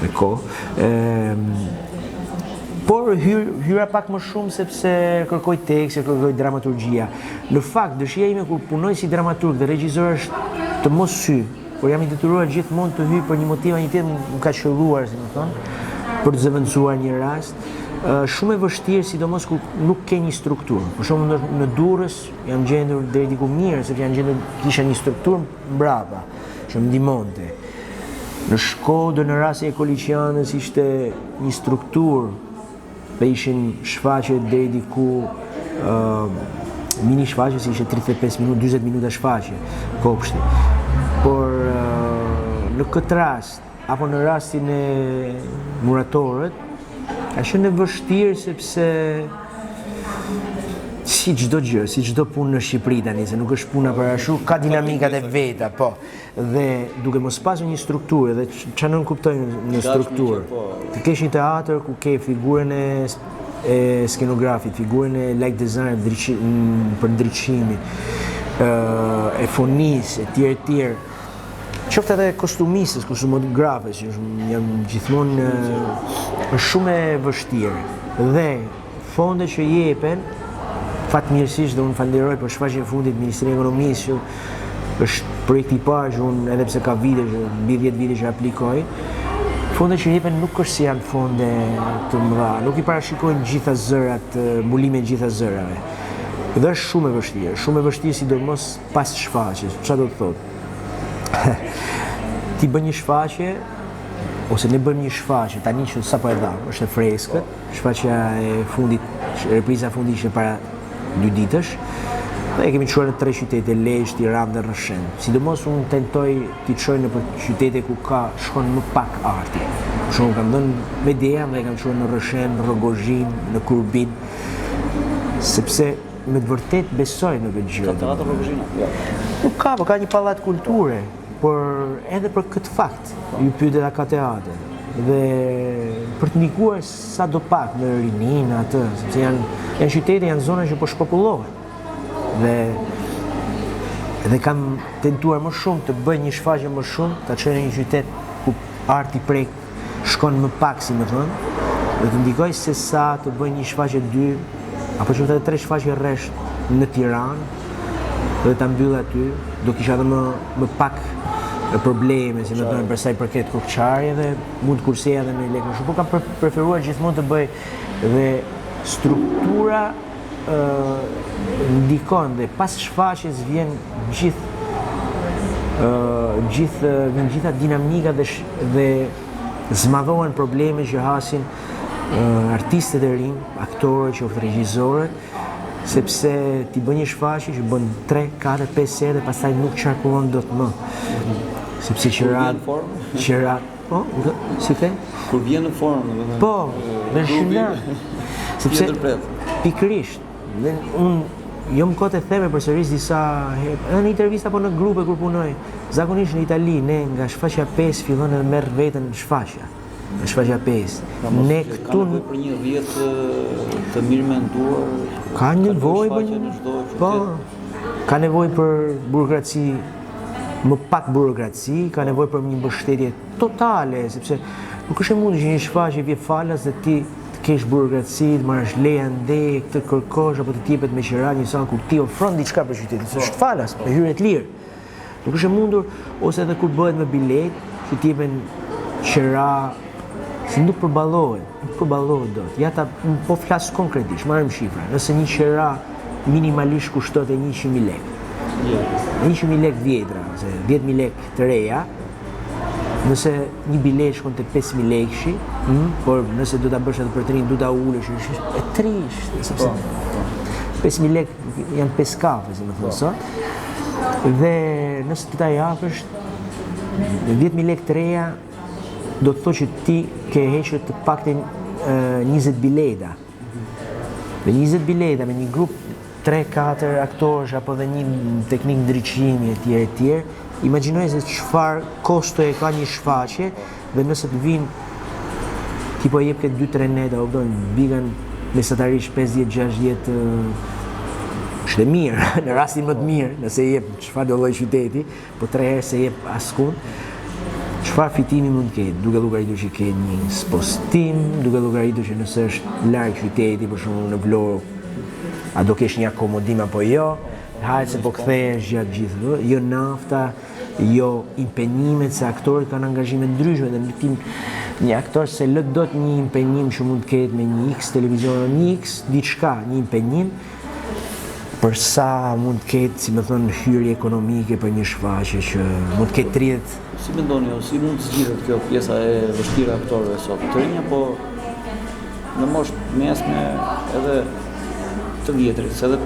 me kohë. Por hyra pak më shumë sepse kërkoj tekste, kërkoj dramaturgjia. Në fakt, dëshira ime kur punoj si dramaturg dhe regjisor është të mos hy, por jam i detyruar gjithmonë të hyj për një motiv një tjetër më ka qelluar, si më thonë, për të zëvendësuar një rast. Shumë e vështirë, sidomos kur nuk ke një strukturë. Për shembull në Durrës jam gjendur deri diku mirë, sepse kisha një strukturë mbrapa që më ndihmonte. Në Shkodër, në rastin e Koliçianës ishte një strukturë dhe ishin shfaqje deri diku mini shfaqje, si ishte 35 minuta, 40 minuta shfaqje, kopshti. Por në këtë rast, apo në rastin e Muratorët, ka qenë e vështirë sepse si çdo gjë, si çdo punë në Shqipëri tani, se nuk është puna për ashtu, ka dinamikat e veta, po. Dhe duke mos pasur një strukturë, dhe çfarë nuk kuptojnë në strukturë. Të kesh një teatr ku ke figurën e skenografit, figurën e light design për ndriçimin, e fonisë, e tjerë. Qoftë edhe kostumisës, kostumografës, jam gjithmonë është shumë e vështirë. Dhe fondet që jepen, fatmirësisht dhe unë falenderoj për shfaqjen e fundit Ministrinë e Ekonomisë, që është projekti i parë që unë, edhe pse ka vite, mbi 10 vite që aplikoj, fondet që jepen nuk është si janë fonde të mëdha, nuk i parashikojnë gjitha zërat, mbulimin e gjitha zërave. Dhe është shumë e vështirë sidomos pas shfaqjes. Çfarë do të thotë? Ti bën një shfaqje, ose ne bëjmë një shfaqje, tani që sapo e dham, është e freskët, shfaqja e fundit, repriza e fundit ishte para 2 ditësh, dhe e kemi çuar në 3 qytete, Lezhë, Tiranë dhe Rrëshën. Sidomos unë tentoj t'i çoj në qytete ku shkon më pak arti. Për shembull, kam dhënë Medeja dhe kam çuar në Rrëshën, në Rrogozhin, në Kurbin, sepse me të vërtet besoj në këtë gjë. Ka teatr Rrogozhina? Nuk ka, po ka një pallat kulture, por edhe për këtë fakt ju pyetet a ka teatr. Dhe për të ndikuar sa do pak në rinin atë, sepse janë qytete, janë zona që po shpopullohen. Dhe kam tentuar më shumë të bëj një shfaqje më shumë, ta çoj në një qytet ku arti prek shkon më pak, si më thonë, dhe të ndikoj se sa të bëj një shfaqje 2 apo që të 3 shfaqje rresht në Tiranë dhe ta mbyll aty, do kisha edhe më pak probleme, si më thonë, për sa i përket kokçarje dhe mund të kurseja edhe me lekë më shumë, por kam preferuar gjithmonë të bëj dhe struktura ndikon dhe pas shfaqjes vjen gjitha dinamika dhe zmadhohen probleme që hasin artistët e rinj, aktorët, qoftë regjisorët, sepse ti bën një shfaqje që bën 3, 4, 5 herë dhe pastaj nuk qarkullon dot më. Sepse qërat, po, si the? Kur vjen në formë, domethënë. Po, dhe shëna. Sepse pikërisht, dhe unë jo më kote theme përsëris disa herë, edhe në intervista po në grupe kur punoj. Zakonisht në Itali, ne nga shfaqja 5 fillon edhe merr veten shfaqja. Në shfaqja 5. Ne këtu për një vjetë të mirë menduar. Ka nevojë për po, ka nevojë për burokraci, më pak burokraci, ka nevojë për një mbështetje totale, sepse nuk është e mundur që një shfaqje vje falas dhe ti të kesh burokraci, të marrësh leja ndej, të kërkosh apo të t'jepet me qira një sa kur ti ofron diçka për qytetin, është falas, me hyrje të lirë. Nuk është e mundur ose edhe kur bëhet me bilet, që t'jepen qira se nuk përballohet dot. Ja po flas konkretisht, marrim shifra. Nëse një qira minimalisht kushton 100.000 lekë. 100.000 lekë vjetra, ose 10.000 lekë të reja. Nëse një bilet shkon te 5.000 lekëshi, por nëse do ta bësh atë për trin, do ta ulesh, është e trisht, sepse 5.000 lekë janë 5 kafe, si më thon sot. Dhe nëse ti ta japësh 10.000 lekë të reja, do të thotë që ti ke hequr të paktën 20 bileta. Me 20 bileta, me një grup 3-4 aktorësh apo dhe një teknik ndriçimi etj. Imagjinoj se çfarë kosto e ka një shfaqje dhe nëse të vinë ti po jep këtë 2-3 neta, bigan mesatarisht 50-60 është e mirë, në rastin më të mirë, nëse jep çfarë do lloj qyteti, po 3 herë se jep askund. Çfarë fitimi mund të ketë, duke llogaritur që ke një spostim, duke llogaritur që nëse është larg qyteti, për shembull në Vlorë, a do kesh një akomodim apo jo, hajtë se po kthehesh gjatë gjithë, jo nafta, jo impenjimet, se aktorët kanë angazhime ndryshme dhe një aktor se lë dot një impenjim që mund të ketë me një X televizion, një X diçka, një impenjim, për sa mund të ketë, si më thon, hyrje ekonomike për një shfaqje që mund të ketë 30. Si mendoni ju, si mund të zgjidhet kjo pjesa e vështirë e aktorëve sot? Të rinj apo në moshë mesme edhe të vjetrit, se edhe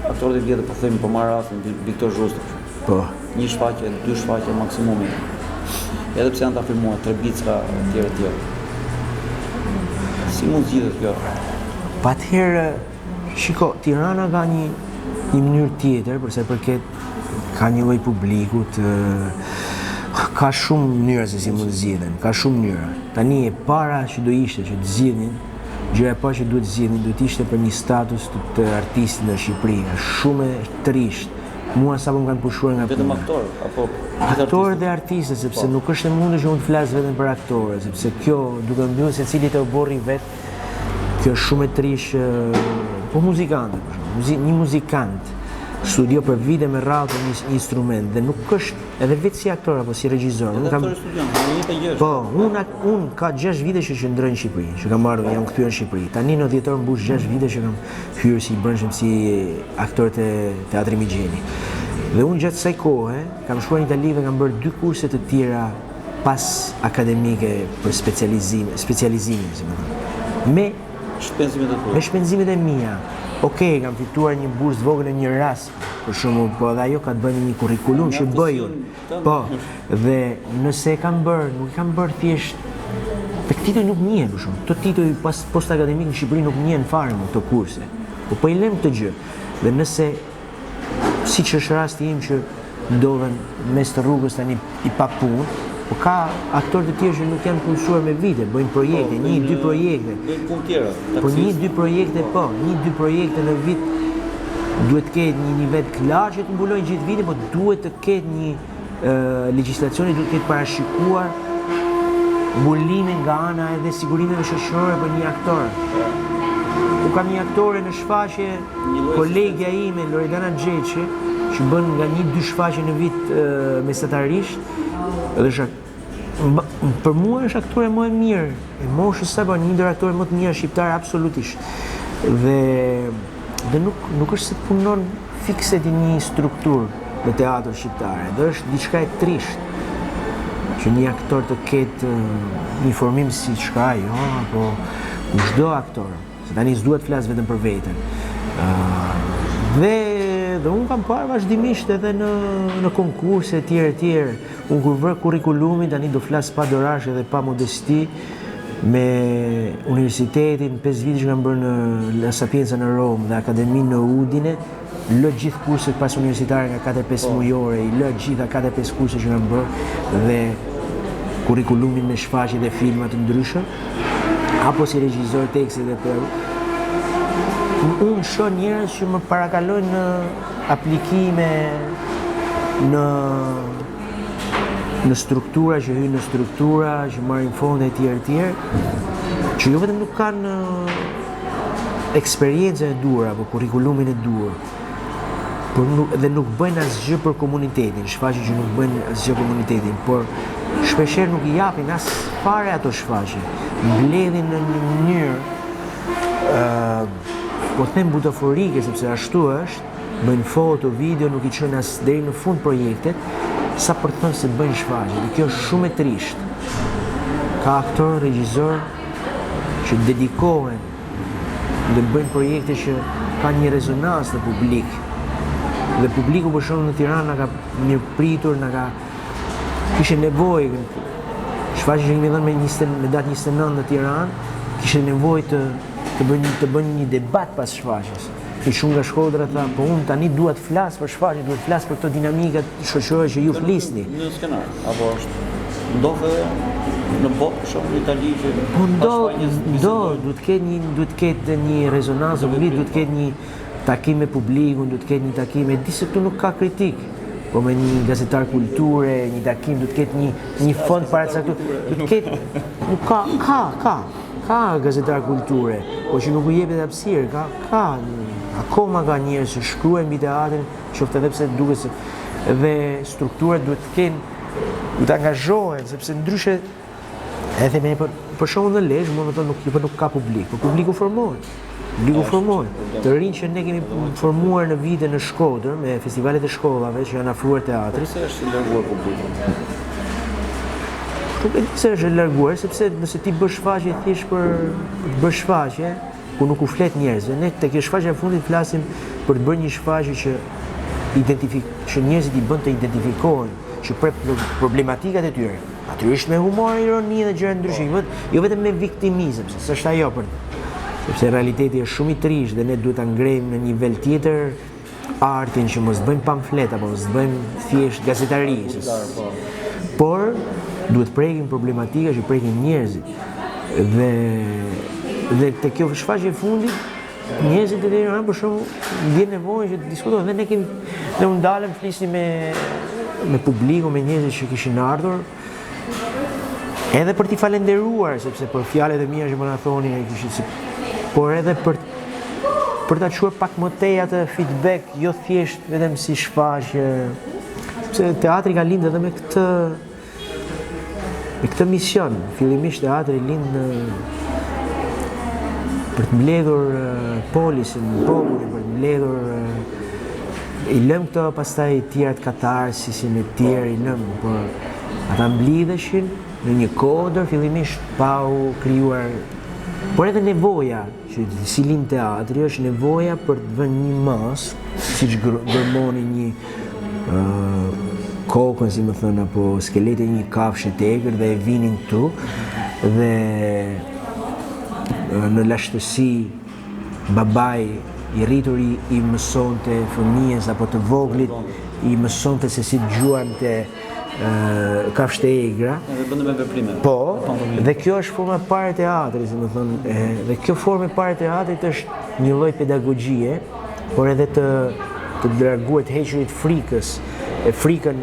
aktorët e vjetër po themi po marr rastin Viktor Zhusta. Po. Një shfaqje, 2 shfaqje maksimumi. Edhe pse janë ta filmuar 3 bicka etj. Si mund të zgjidhet kjo? Patherë, shiko, Tirana ka një mënyrë tjetër, përsa përket ka një lloj publikut, ka shumë mënyra se si mund të zgjidhen, ka shumë mënyra. Tani e para që do ishte që të zgjidhin, gjëja e parë që duhet zgjidhin, duhet ishte për një status të artistit në Shqipëri, shumë e trisht. Mua sapo më kanë pushuar nga vetëm aktor apo aktorë dhe artistë, sepse nuk është e mundur që unë të flas vetëm për aktorë, sepse kjo duke mbyllur secili te oborri vet, kjo është shumë e trisht. Po muzikante, për shembull, një muzikant studio për vite me radhë një instrument dhe nuk është edhe vetë si aktor apo si regjisor. Po, unë ka 6 vite që qëndroj në Shqipëri, që kam marrë, jam kthyer në Shqipëri. Tani në dhjetor mbush 6 vite që kam hyrë si brendshëm si aktor te Teatri Migjeni. Dhe unë gjatë kësaj kohe kam shkuar në Itali dhe kam bërë 2 kurse të tjera pas akademike për specializimin, si më thënë. Me shpenzimet e mia. Okej, kam fituar një bursë vogël në një rast, për shembull, po edhe ajo ka të bëjë me një kurrikulum që bëj unë. Po, dhe nëse e kam bërë, nuk e kam bërë thjesht tek titull nuk njihen për shembull. Këto titull post akademik në Shqipëri nuk njihen fare me këto kurse. Po i lëm këtë gjë. Dhe nëse siç është rasti im që ndodhen mes të rrugës tani i pa punë, po ka aktorë të tjerë që nuk janë punësuar me vite, bëjnë projekte, 1-2 projekte. Bëjnë punë tjera. Po 1-2 projekte, 1-2 projekte në vit duhet të ketë një nivel klar që të mbulojnë gjithë vitin, po duhet të ketë një legjislacioni, duhet të ketë parashikuar mbulime nga ana edhe sigurimeve shoqërore për një aktor. Ku kam një aktore në shfaqje, kolegja ime Loredana Xheçi, që bën nga 1-2 shfaqje në vit mesatarisht, edhe për mua është aktore më e mirë, e moshës saj, një ndër aktore më të mirë shqiptare absolutisht. Dhe nuk është se punon fikse di një strukturë në teatr shqiptare, dhe është diçka e trisht që një aktor të ketë një formim si çka ajo, apo çdo aktor, se tani s'duhet flas vetëm për veten. Dhe unë kam parë vazhdimisht edhe në konkurse tjerë. Unë kur vër kurrikulumin, tani do flas pa dorash edhe pa modesti, me universitetin, 5 vite që kam bërë në La Sapienza në Romë dhe Akademinë në Udine, lë gjithë kurset pas universitare nga 4-5 mujore, i lë gjitha 4-5 kurse që kam bërë dhe kurrikulumin me shfaqje dhe filma të ndryshëm, apo si regjisor tekste dhe për. Unë shoh njerëz që më parakalojnë në aplikime, në struktura, që hyjnë në struktura, që marrin fonde e tjerë, që jo vetëm nuk kanë eksperiencën e duhur apo kurrikulumin e duhur, dhe nuk bëjnë asgjë për komunitetin, shfaqje që nuk bëjnë asgjë për komunitetin, por shpeshherë nuk i japin as fare ato shfaqje, mbledhin në një mënyrë po them butaforike, sepse ashtu është, bëjnë foto, video, nuk i çojnë as deri në fund projektet, sa për të thënë se bëjnë shfaqje. Dhe kjo është shumë e trisht. Ka aktor, regjisor që dedikohen dhe bëjnë projekte që kanë një rezonancë në publik. Dhe publiku për shembull në Tiranë na ka mirëpritur, kishte nevojë. Shfaqja që kemi dhënë me datë 29 në Tiranë, kishte nevojë të bëjnë një debat pas shfaqjes. I shumë nga Shkodra tha, po unë tani dua të flas për shfaqje, dua të flas për këto dinamikat shoqërore që ju flisni. Në skenar, apo është ndodhe në botë, shumë në Itali që duhet të ketë një rezonancë, duhet të ketë një takim me publikun, duhet të ketë një takim, e di se këtu nuk ka kritik, po me një gazetar kulture, një takim, duhet të ketë një fond para caktuar, duhet të ketë, nuk ka gazetar kulture, po që nuk u jepet hapësirë, akoma ka njerëz që shkruajnë mbi teatrin, qoftë edhe pse duket se dhe strukturat duhet të angazhohen, sepse ndryshe edhe me për shembull në Lezhë, më thonë nuk ka publik, por publiku formohet. Të rinj që ne kemi formuar në vite në Shkodër me festivalet e shkollave që janë afruar teatrit. Pse është i larguar publiku? Nuk e di se është e larguar, sepse nëse ti bësh shfaqje thjesht për të bërë shfaqje, ku nuk u flet njerëzve, ne tek kjo shfaqje e fundit flasim për të bërë një shfaqje që njerëzit i bën të identifikohen, që prep problematikat e tyre. Natyrisht me humor, ironi dhe gjëra ndryshe, jo vetëm me viktimizëm, se s'është ajo për sepse realiteti është shumë i trisht dhe ne duhet ta ngrejmë në një nivel tjetër artin, që mos bëjmë pamflet apo mos bëjmë thjesht gazetari. Por duhet prekim problematika që prekin njerëzit. Dhe te kjo shfaqje e fundit, njerëzit e Tiranës për shembull ndjen nevojën që të diskutojnë. Ne u ndalëm, flisnim me publikun, me njerëzit që kishin ardhur, edhe për t'i falenderuar, sepse për fjalët e mira që më na thonin, por edhe për ta çuar pak më tej atë feedback, jo thjesht vetëm si shfaqje. Sepse teatri ka lindë edhe me këtë mision. Fillimisht teatri lind për të mbledhur polisin, popullin, për të mbledhur i lëm këto pastaj tjerat katarsisin e tjerë i lëm, por ata mblidheshin në një kodër fillimisht pa u krijuar, por edhe nevoja që si lind teatri është nevoja për të vënë një mas, siç gërmoni një kokën, si më thënë, apo skeleti një kafshë të egër dhe e vinin këtu dhe në lashtësi babai i rritur i mësonte fëmijës apo të voglit, i mësonte se si dëgjuante kafshët e egra. Edhe bënte me veprime. Po, dhe kjo është forma e parë e teatrit, si më thënë, dhe kjo formë e parë e teatrit është një lloj pedagogjie, por edhe të larguar të hequrit frikës, e frikën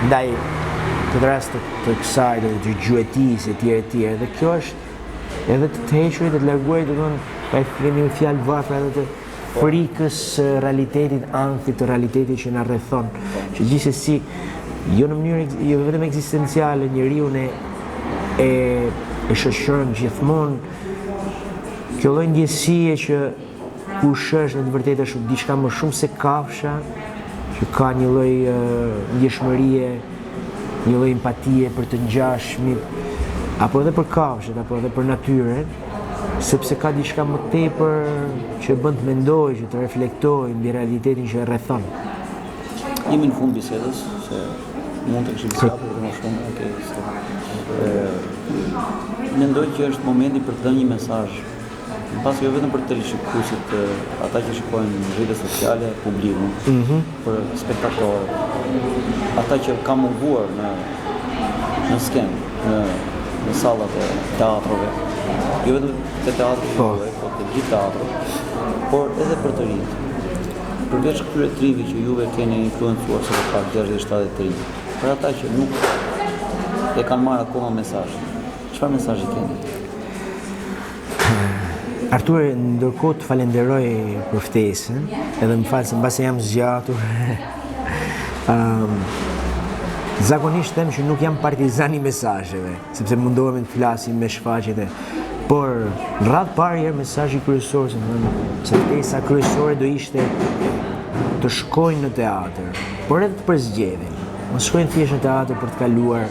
ndaj këtë rast të kësaj, të gjuetisë e tjerë, dhe kjo është edhe të hequrit e të larguar, do të thonë, ka kemi një fjalë varfër edhe të frikës realitetit, ankthit të realitetit që na rrethon, që gjithsesi jo në mënyrë jo vetëm ekzistenciale, njeriu e shoqëron gjithmonë kjo lloj ndjesie që kush është në të vërtetë është diçka më shumë se kafsha, që ka një lloj ndjeshmërie, një lloj empatie për të ngjashmit, apo edhe për kafshët, apo edhe për natyrën, sepse ka diçka më tepër që bën të mendoj, që të reflektoj mbi realitetin që e rrethon. Jemi në fund bisedës, se mund të kishim zgjatur edhe më shumë, mendoj që është momenti për të dhënë një mesazh. Në pas jo vetëm për teleshikuesit, ata që shikojnë në rrjetet sociale, publikun, për spektatorët, ata që kanë munguar në skenë, në sallat e teatrove, jo vetëm të teatrit, po të gjithë teatrët, por edhe për të rinjt. Përveç këtyre trive që juve keni influencuar se ka 60-70 rinj, për ata që nuk e kanë marrë akoma mesazh, çfarë mesazhi keni? Artur, ndërkohë të falenderoj për ftesën, edhe më falë se mbase jam zgjatur. Zakonisht them që nuk jam partizan i mesazheve, sepse mundohemi të flasim me shfaqjet por në radhë parë mesazhi kryesor, se ftesa kryesore do ishte të shkojnë në teatr, por edhe të përzgjedhin. Mos shkojnë thjesht në teatr për të kaluar,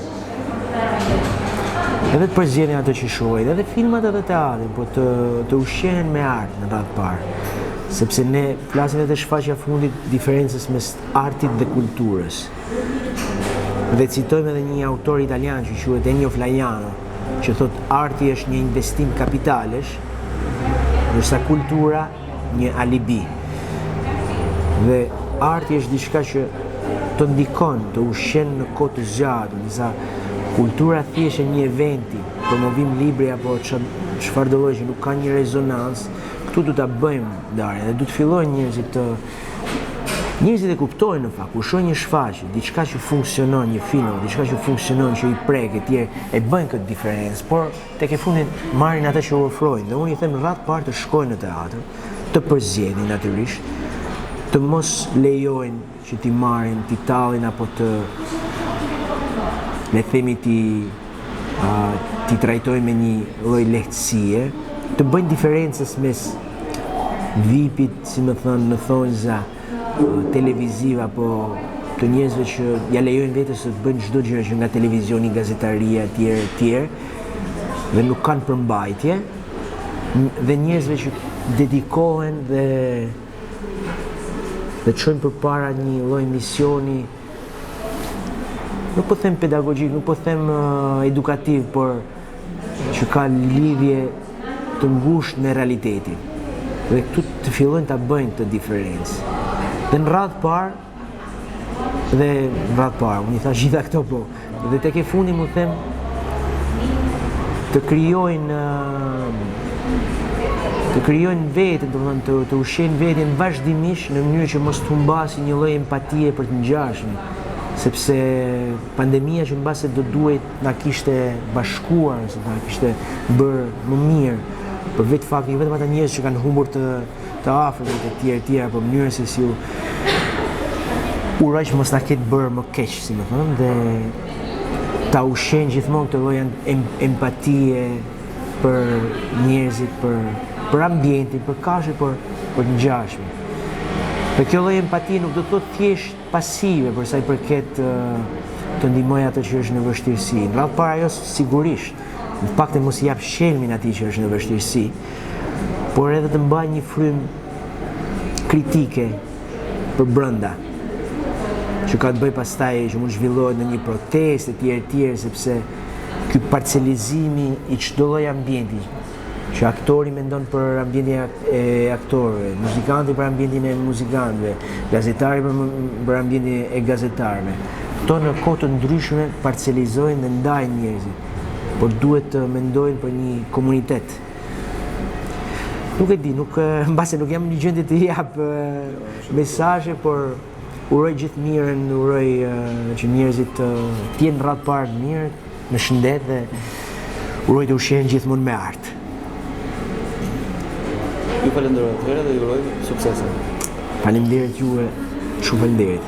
edhe të përzgjedhin ato që shohin, edhe filmat edhe teatrin, por të ushqehen me art në radhë parë. Sepse ne flasim edhe shfaqja fundit diferencës mes artit dhe kulturës. Dhe citojmë edhe një autor italian që quhet Ennio Flaiano, që thot arti është një investim kapitalesh, ndërsa kultura një alibi. Dhe arti është diçka që të ndikon, të ushqen në kohë të zgjatur, ndërsa kultura thjesht është një eventi, promovim libri apo çfarë do lloji që nuk ka një rezonancë. Këtu du ta bëjmë ndarjen dhe du të fillojnë njerëzit e kuptojnë në fakt, kur shohin një shfaqje, diçka që funksionon, një film, diçka që funksionon, që i prek e tjerë, e bëjnë këtë diferencë, por tek e fundit marrin atë që ofrojnë. Dhe unë i them në radhë parë të shkojnë në teatr, të përzgjedhin natyrisht, të mos lejojnë që t'i marrin, t'i tallin apo të le themi t'i trajtojnë me një lloj lehtësie, të bëjnë diferencës mes VIP-it, si më thënë, në thonjza televiziv apo të njerëzve që ja lejojnë vetes të bëjnë çdo gjë që nga televizioni, gazetaria etj. Dhe nuk kanë përmbajtje, dhe njerëzve që dedikohen dhe çojnë përpara një lloj misioni, nuk po them pedagogjik, nuk po them edukativ, por që ka lidhje të ngushtë me realitetin. Dhe këtu të fillojnë ta bëjnë këtë diferencë. Dhe në radhë parë, unë i thash gjitha këto, po, dhe tek e fundi mu them të krijojnë veten, të ushqejnë veten vazhdimisht në mënyrë që mos të humbasi një lloj empatie për të ngjashëm, sepse pandemia që mbase do duhet na kishte bashkuar, se na kishte bërë më mirë, për vetë faktin vetëm ata njerëz që kanë humbur të afërmit e tjerë, apo mënyrën se si uroj që mos na ketë bërë më keq, si më thonë, dhe ta ushqejnë gjithmonë këtë lloj empatie për njerëzit, për ambientin, për kafshët, për të ngjashëm. Dhe kjo lloj empatie nuk do të thotë thjesht pasive për sa i përket të ndihmoj atë që është në vështirësi. Në radhë parë ajo sigurisht, në fakt e mos i jap shelmin atij që është në vështirësi, por edhe të mbaj një frymë kritike për brenda, që ka të bëj pastaj që mund zhvillohet në një protestë etj, sepse ky parcelizimi i çdo lloji ambienti, që aktori mendon për ambientin e aktorëve, muzikanti për ambientin e muzikantëve, gazetari për ambientin e gazetarëve. Këto në kohë të ndryshme parcelizojnë dhe ndajnë njerëzit, por duhet të mendojnë për një komunitet. Nuk e di, mbase nuk jam në një gjendje të jap mesazhe, por uroj gjithë mirën, uroj që njerëzit të jenë radhë parë mirë, në shëndet dhe uroj të ushqehen gjithmonë me art. Ju falenderoj atëherë dhe ju uroj suksese. Faleminderit juve, shumë faleminderit.